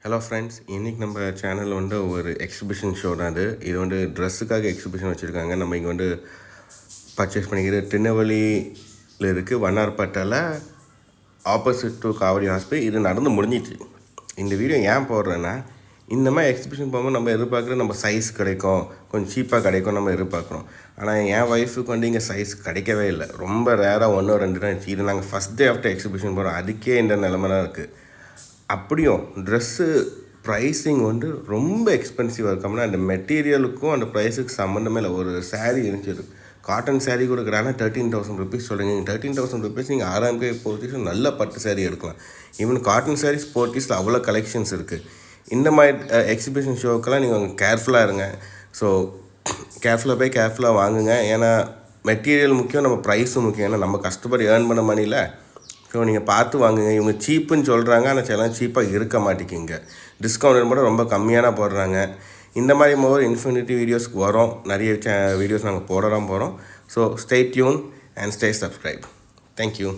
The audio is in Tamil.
ஹலோ ஃப்ரெண்ட்ஸ், இன்றைக்கி நம்ம சேனலில் வந்து ஒரு எக்ஸிபிஷன் ஷோ தான் இது ட்ரெஸ்ஸுக்காக எக்ஸிபிஷன் வச்சுருக்காங்க. நம்ம இங்கே பர்ச்சேஸ் பண்ணிக்கிறது திருநெல்வேலியில் இருக்குது, வண்ணார்பேட்டையில் ஆப்போசிட் டு காவேரி ஹாஸ்பிட்டல். இது நடந்து முடிஞ்சிச்சு. இந்த வீடியோ ஏன் போடுறேன்னா, இந்த மாதிரி எக்ஸிபிஷன் போகும்போது நம்ம எதிர்பார்க்குறது நம்ம சைஸ் கிடைக்கும், கொஞ்சம் சீப்பாக கிடைக்கும் நம்ம எதிர்பார்க்குறோம். ஆனால் என் ஒய்ஃபுக்கு இங்கே சைஸ் கிடைக்கவே இல்லை. ரொம்ப ரேராக 1-2 தான் இருந்துச்சு. இது நாங்கள் ஃபஸ்ட் டே ஆஃப்டர் எக்ஸிபிஷன் போகிறோம், அதுக்கே இந்த நிலமை தான் இருக்குது. அப்படியும் ட்ரெஸ்ஸு ப்ரைஸிங் ரொம்ப எக்ஸ்பென்சிவாக இருக்கோம்னா அந்த மெட்டீரியலுக்கும் அந்த ப்ரைஸுக்கு சம்மந்தமே இல்லை. ஒரு சாரீ இருந்துச்சு, காட்டன் சாரீ கொடுக்குறாங்கன்னா 13,000 ருபீஸ் சொல்லுங்கள். 13,000 ருபீஸ் நீங்கள் 6,000 போர்ட்டிஸ் நல்ல பட்டு சாரீ எடுக்கலாம். ஈவன் காட்டன் சாரீஸ் போர்ட்டிஸில் அவ்வளோ கலெக்ஷன்ஸ் இருக்குது. இந்த மாதிரி எக்ஸிபிஷன் ஷோக்கெல்லாம் நீங்கள் கேர்ஃபுல்லாக இருங்க. ஸோ கேர்ஃபுல்லாக வாங்குங்க. ஏன்னா மெட்டீரியல் முக்கியம், நம்ம ப்ரைஸும் முக்கியம். ஏன்னா நம்ம கஷ்டப்பட்டு ஏர்ன் பண்ண மணியில். ஸோ நீங்கள் பார்த்து வாங்குங்க. இவங்க சீப்புன்னு சொல்கிறாங்க, ஆனால் சில சீப்பாக இருக்க மாட்டேங்கிங்க. டிஸ்கவுண்ட் மட்டும் ரொம்ப கம்மியான போடுறாங்க. இந்த மாதிரி மோர் இன்ஃபினிட்டி வீடியோஸ்க்கு வரும், நிறைய வீடியோஸ் நாங்கள் போகிறோம். So stay tune and stay subscribe. Thank you.